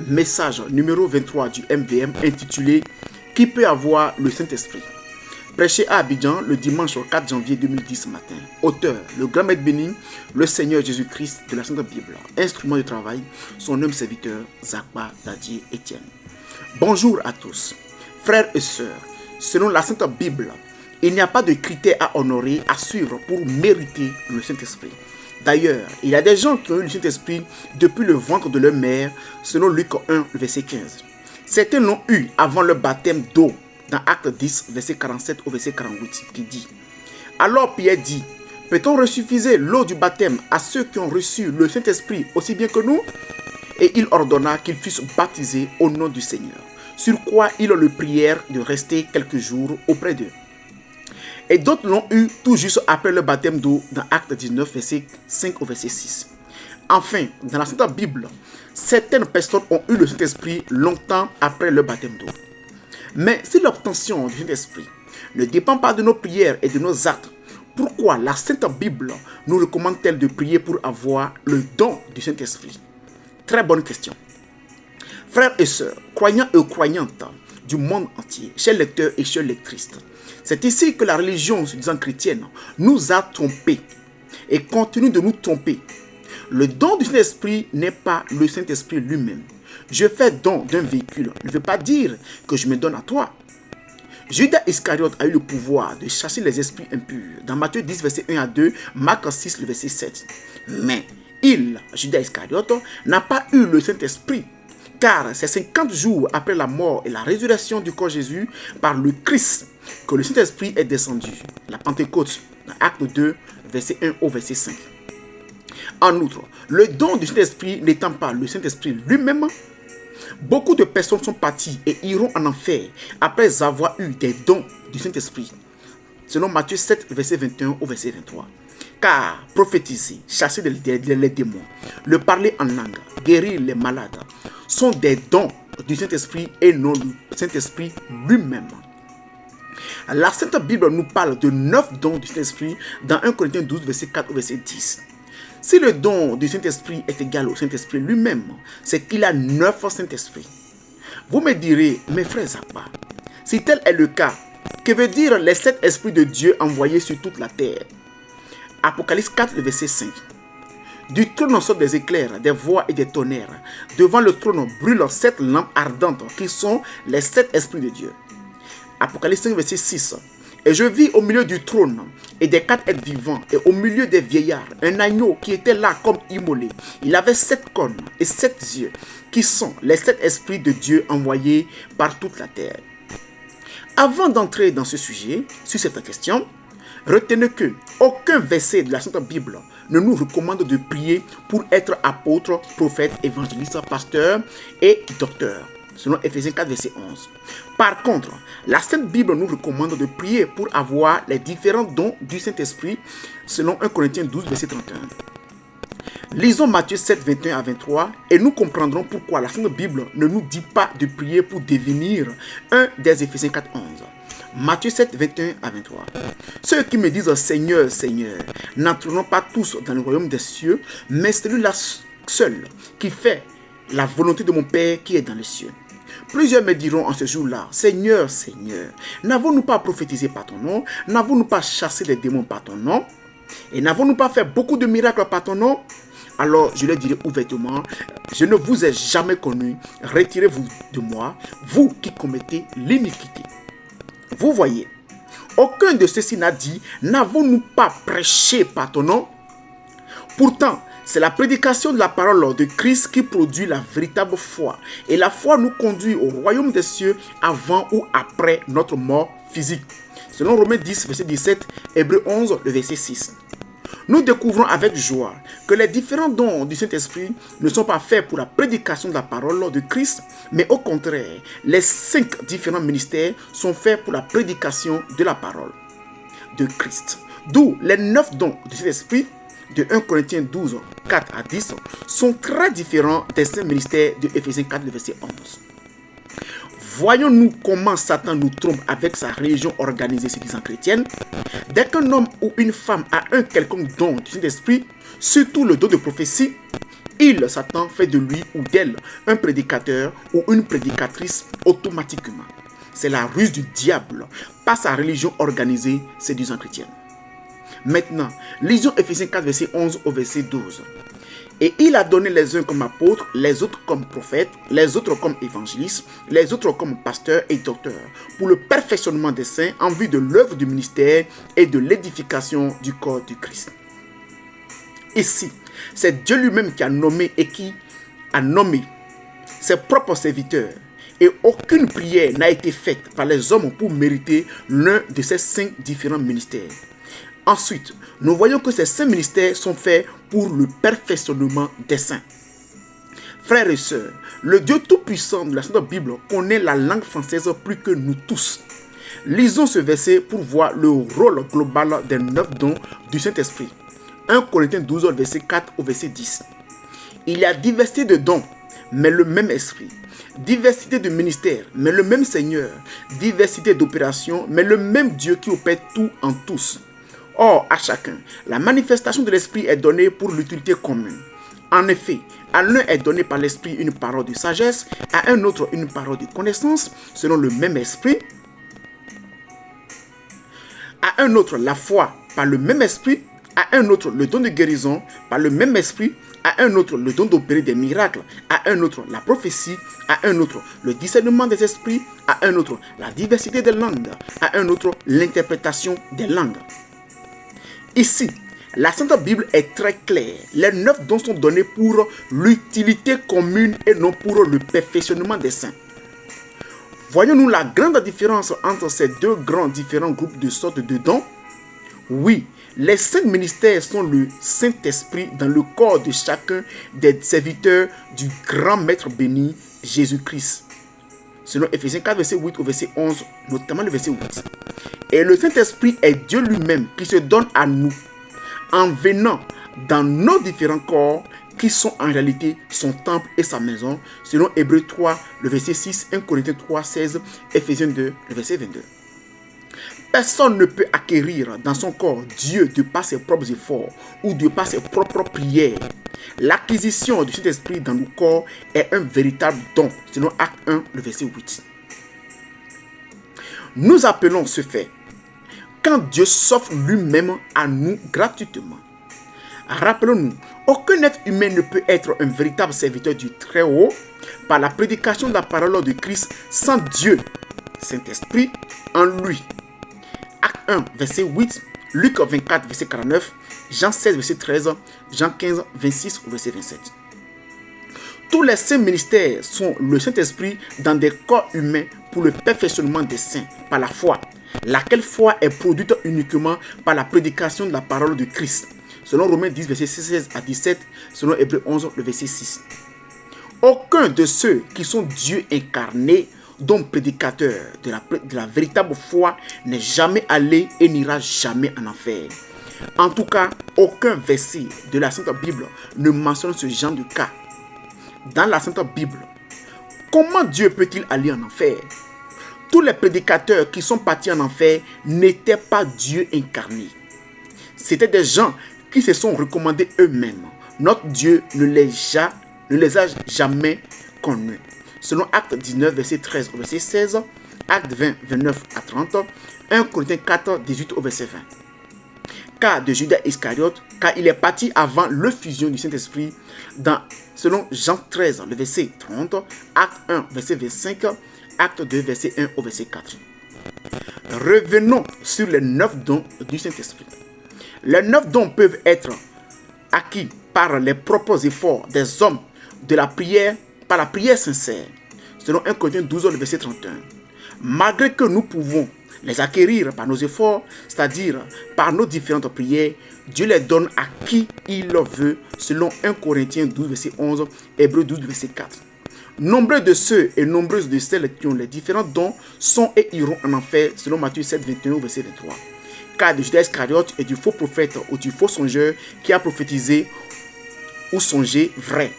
Message numéro 23 du MVM intitulé « Qui peut avoir le Saint-Esprit ?» Prêché à Abidjan le dimanche 4 janvier 2010 matin. Auteur, le grand maître béni, le Seigneur Jésus-Christ de la Sainte Bible. Instrument de travail, son homme serviteur, Zakba Dadier Etienne. Bonjour à tous. Frères et sœurs, selon la Sainte Bible, il n'y a pas de critères à honorer, à suivre pour mériter le Saint-Esprit. D'ailleurs, il y a des gens qui ont eu le Saint-Esprit depuis le ventre de leur mère, selon Luc 1, verset 15. Certains l'ont eu avant le baptême d'eau, dans Acte 10, verset 47 au verset 48, qui dit « Alors Pierre dit, peut-on resuffiser l'eau du baptême à ceux qui ont reçu le Saint-Esprit aussi bien que nous ?» Et il ordonna qu'ils fussent baptisés au nom du Seigneur, sur quoi ils le prièrent de rester quelques jours auprès d'eux. Et d'autres l'ont eu tout juste après le baptême d'eau dans Acte 19, verset 5 au verset 6. Enfin, dans la Sainte Bible, certaines personnes ont eu le Saint-Esprit longtemps après le baptême d'eau. Mais si l'obtention du Saint-Esprit ne dépend pas de nos prières et de nos actes, pourquoi la Sainte Bible nous recommande-t-elle de prier pour avoir le don du Saint-Esprit? Très bonne question. Frères et sœurs, croyants et croyantes du monde entier, chers lecteurs et chers lectrices, c'est ici que la religion se disant chrétienne nous a trompés et continue de nous tromper. Le don du Saint-Esprit n'est pas le Saint-Esprit lui-même. Je fais don d'un véhicule ne veut pas dire que je me donne à toi. Judas Iscariote a eu le pouvoir de chasser les esprits impurs. Dans Matthieu 10, verset 1 à 2, Marc 6, le verset 7. Mais Judas Iscariote, n'a pas eu le Saint-Esprit. Car c'est 50 jours après la mort et la résurrection du corps Jésus par le Christ que le Saint-Esprit est descendu. La Pentecôte, dans Acte 2, verset 1 au verset 5. En outre, le don du Saint-Esprit n'étant pas le Saint-Esprit lui-même, beaucoup de personnes sont parties et iront en enfer après avoir eu des dons du Saint-Esprit. Selon Matthieu 7, verset 21 au verset 23. Car prophétiser, chasser les démons, le parler en langue, guérir les malades, sont des dons du Saint-Esprit et non le Saint-Esprit lui-même. La Sainte Bible nous parle de 9 dons du Saint-Esprit dans 1 Corinthiens 12, verset 4 au verset 10. Si le don du Saint-Esprit est égal au Saint-Esprit lui-même, c'est qu'il a 9 Saint-Esprits. Vous me direz, mes frères Zakba, si tel est le cas, que veut dire les 7 esprits de Dieu envoyés sur toute la terre? Apocalypse 4, verset 5. Du trône sortent des éclairs, des voix et des tonnerres. Devant le trône brûlent 7 lampes ardentes qui sont les 7 esprits de Dieu. Apocalypse 5, verset 6. Et je vis au milieu du trône et des 4 êtres vivants et au milieu des vieillards un agneau qui était là comme immolé. Il avait 7 cornes et 7 yeux qui sont les 7 esprits de Dieu envoyés par toute la terre. Avant d'entrer dans ce sujet, sur cette question, retenez que aucun verset de la Sainte Bible ne nous recommande de prier pour être apôtre, prophète, évangéliste, pasteur et docteur, selon Ephésiens 4, verset 11. Par contre, la Sainte Bible nous recommande de prier pour avoir les différents dons du Saint-Esprit, selon 1 Corinthiens 12, verset 31. Lisons Matthieu 7, 21 à 23 et nous comprendrons pourquoi la Sainte Bible ne nous dit pas de prier pour devenir un des Éphésiens 4, 11. Matthieu 7, 21 à 23. Ceux qui me disent Seigneur, Seigneur, n'entreront pas tous dans le royaume des cieux, mais celui-là seul qui fait la volonté de mon Père qui est dans les cieux. Plusieurs me diront en ce jour-là, Seigneur, Seigneur, n'avons-nous pas prophétisé par ton nom? N'avons-nous pas chassé les démons par ton nom? Et n'avons-nous pas fait beaucoup de miracles par ton nom? Alors je leur dirai ouvertement, je ne vous ai jamais connu, retirez-vous de moi, vous qui commettez l'iniquité. Vous voyez, aucun de ceux-ci n'a dit, n'avons-nous pas prêché par ton nom? Pourtant, c'est la prédication de la parole de Christ qui produit la véritable foi. Et la foi nous conduit au royaume des cieux avant ou après notre mort physique. Selon Romains 10, verset 17, Hébreux 11, le verset 6. Nous découvrons avec joie que les différents dons du Saint-Esprit ne sont pas faits pour la prédication de la parole de Christ, mais au contraire, les 5 différents ministères sont faits pour la prédication de la parole de Christ. D'où les 9 dons du Saint-Esprit de 1 Corinthiens 12, 4 à 10 sont très différents des 5 ministères de Ephésiens 4, verset 11. Voyons-nous comment Satan nous trompe avec sa religion organisée se disant chrétienne. Dès qu'un homme ou une femme a un quelconque don du Saint-Esprit, surtout le don de prophétie, il, Satan, fait de lui ou d'elle un prédicateur ou une prédicatrice automatiquement. C'est la ruse du diable par sa religion organisée séduisant chrétienne. Maintenant, lisons Ephésiens 4, verset 11 au verset 12. Et il a donné les uns comme apôtres, les autres comme prophètes, les autres comme évangélistes, les autres comme pasteurs et docteurs, pour le perfectionnement des saints en vue de l'œuvre du ministère et de l'édification du corps du Christ. Ici, c'est Dieu lui-même qui a nommé et qui a nommé ses propres serviteurs. Et aucune prière n'a été faite par les hommes pour mériter l'un de ces 5 différents ministères. Ensuite, nous voyons que ces 5 ministères sont faits pour le perfectionnement des saints. Frères et sœurs, le Dieu Tout-Puissant de la Sainte Bible connaît la langue française plus que nous tous. Lisons ce verset pour voir le rôle global des 9 dons du Saint-Esprit. 1 Corinthiens 12, verset 4 au verset 10. Il y a diversité de dons, mais le même esprit. Diversité de ministères, mais le même Seigneur. Diversité d'opérations, mais le même Dieu qui opère tout en tous. Or, à chacun, la manifestation de l'esprit est donnée pour l'utilité commune. En effet, à l'un est donné par l'esprit une parole de sagesse, à un autre une parole de connaissance, selon le même esprit. À un autre la foi par le même esprit, à un autre le don de guérison par le même esprit, à un autre le don d'opérer des miracles, à un autre la prophétie, à un autre le discernement des esprits, à un autre la diversité des langues, à un autre l'interprétation des langues. Ici, la Sainte Bible est très claire. Les 9 dons sont donnés pour l'utilité commune et non pour le perfectionnement des saints. Voyons-nous la grande différence entre ces deux différents groupes de sortes de dons? Oui, les 5 ministères sont le Saint-Esprit dans le corps de chacun des serviteurs du grand Maître béni, Jésus-Christ. Selon Ephésiens 4, verset 8 au verset 11, notamment le verset 8. Et le Saint-Esprit est Dieu lui-même qui se donne à nous en venant dans nos différents corps qui sont en réalité son temple et sa maison, selon Hébreux 3, le verset 6, 1 Corinthiens 3, 16, Ephésiens 2, le verset 22. Personne ne peut acquérir dans son corps Dieu de par ses propres efforts ou de par ses propres prières. L'acquisition du Saint-Esprit dans nos corps est un véritable don, selon Acte 1, le verset 8. Nous appelons ce fait quand Dieu s'offre lui-même à nous gratuitement. Rappelons-nous, aucun être humain ne peut être un véritable serviteur du Très-Haut par la prédication de la parole de Christ sans Dieu, Saint-Esprit, en lui. Acte 1, verset 8, Luc 24, verset 49, Jean 16, verset 13, Jean 15, 26 au verset 27. Tous les 5 ministères sont le Saint-Esprit dans des corps humains pour le perfectionnement des saints par la foi, laquelle foi est produite uniquement par la prédication de la parole de Christ, selon Romains 10, verset 16 à 17, selon Hébreux 11, le verset 6. Aucun de ceux qui sont Dieu incarné, dont prédicateur de la véritable foi, n'est jamais allé et n'ira jamais en enfer. En tout cas, aucun verset de la Sainte Bible ne mentionne ce genre de cas. Dans la Sainte Bible, comment Dieu peut-il aller en enfer? Tous les prédicateurs qui sont partis en enfer n'étaient pas Dieu incarné. C'était des gens qui se sont recommandés eux-mêmes. Notre Dieu ne les a jamais connus. Selon Acte 19, verset 13 au verset 16, Acte 20, 29 à 30, 1 Corinthiens 4, 18 au verset 20. Cas de Judas Iscariote, car il est parti avant l'effusion du Saint-Esprit, selon Jean 13, le verset 30, Acte 1, verset 25, Acte 2, verset 1 au verset 4. Revenons sur les 9 dons du Saint-Esprit. Les 9 dons peuvent être acquis par les propres efforts des hommes de la prière, par la prière sincère, selon 1 Corinthiens 12, le verset 31. Malgré que nous pouvons les acquérir par nos efforts, c'est-à-dire par nos différentes prières, Dieu les donne à qui il le veut, selon 1 Corinthiens 12, verset 11, Hébreux 12, verset 4. Nombreux de ceux et nombreuses de celles qui ont les différents dons sont et iront en enfer, selon Matthieu 7, 21, verset 23. Cas de Judas Iscariote et du faux prophète ou du faux songeur qui a prophétisé ou songé vrai.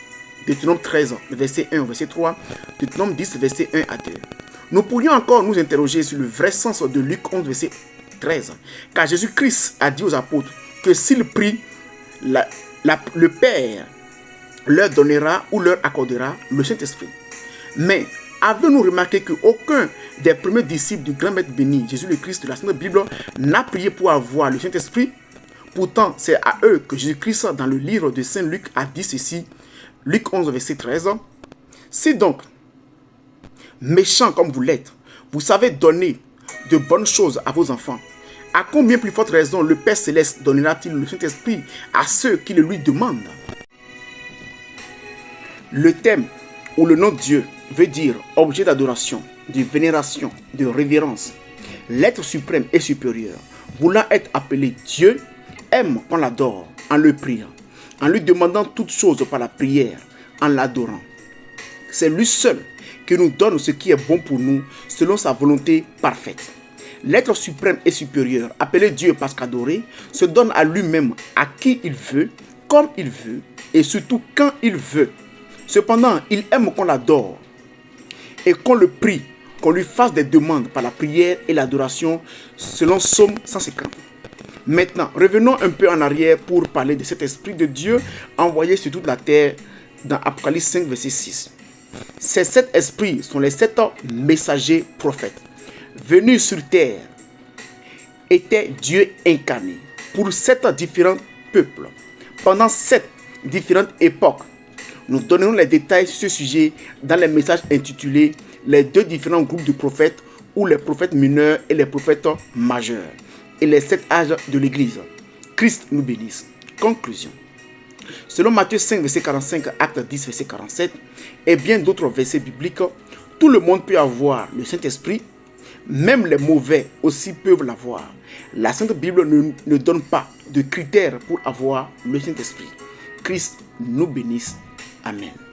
Deutéronome 13, le verset 1 au verset 3, Deutéronome 10, verset 1 à 2. Nous pourrions encore nous interroger sur le vrai sens de Luc 11, verset 13. Car Jésus-Christ a dit aux apôtres que s'ils prient, le Père leur donnera ou leur accordera le Saint-Esprit. Mais avez-nous remarqué qu'aucun des premiers disciples du grand maître béni, Jésus le Christ de la Sainte Bible, n'a prié pour avoir le Saint-Esprit? Pourtant, c'est à eux que Jésus-Christ, dans le livre de Saint Luc, a dit ceci. Luc 11, verset 13. Si donc, méchants comme vous l'êtes, vous savez donner de bonnes choses à vos enfants, à combien plus forte raison le Père Céleste donnera-t-il le Saint-Esprit à ceux qui le lui demandent? Le thème ou le nom de Dieu veut dire objet d'adoration, de vénération, de révérence. L'être suprême et supérieur, voulant être appelé Dieu, aime qu'on l'adore en le priant, en lui demandant toutes choses par la prière, en l'adorant. C'est lui seul qui nous donne ce qui est bon pour nous selon sa volonté parfaite. L'être suprême et supérieur, appelé Dieu parce qu'adoré, se donne à lui-même à qui il veut, comme il veut et surtout quand il veut. Cependant, il aime qu'on l'adore et qu'on le prie, qu'on lui fasse des demandes par la prière et l'adoration selon Psaume 150. Maintenant, revenons un peu en arrière pour parler de cet Esprit de Dieu envoyé sur toute la terre dans Apocalypse 5, verset 6. Ces 7 esprits sont les 7 messagers prophètes. Venus sur terre étaient Dieu incarné pour 7 différents peuples, pendant 7 différentes époques. Nous donnerons les détails sur ce sujet dans les messages intitulés « Les 2 différents groupes de prophètes » ou les prophètes mineurs et les prophètes majeurs et les 7 âges de l'Église. Christ nous bénisse. Conclusion. Selon Matthieu 5, verset 45, Acte 10, verset 47 et bien d'autres versets bibliques, tout le monde peut avoir le Saint-Esprit, même les mauvais aussi peuvent l'avoir. La Sainte Bible ne donne pas de critères pour avoir le Saint-Esprit. Christ nous bénisse. Amen.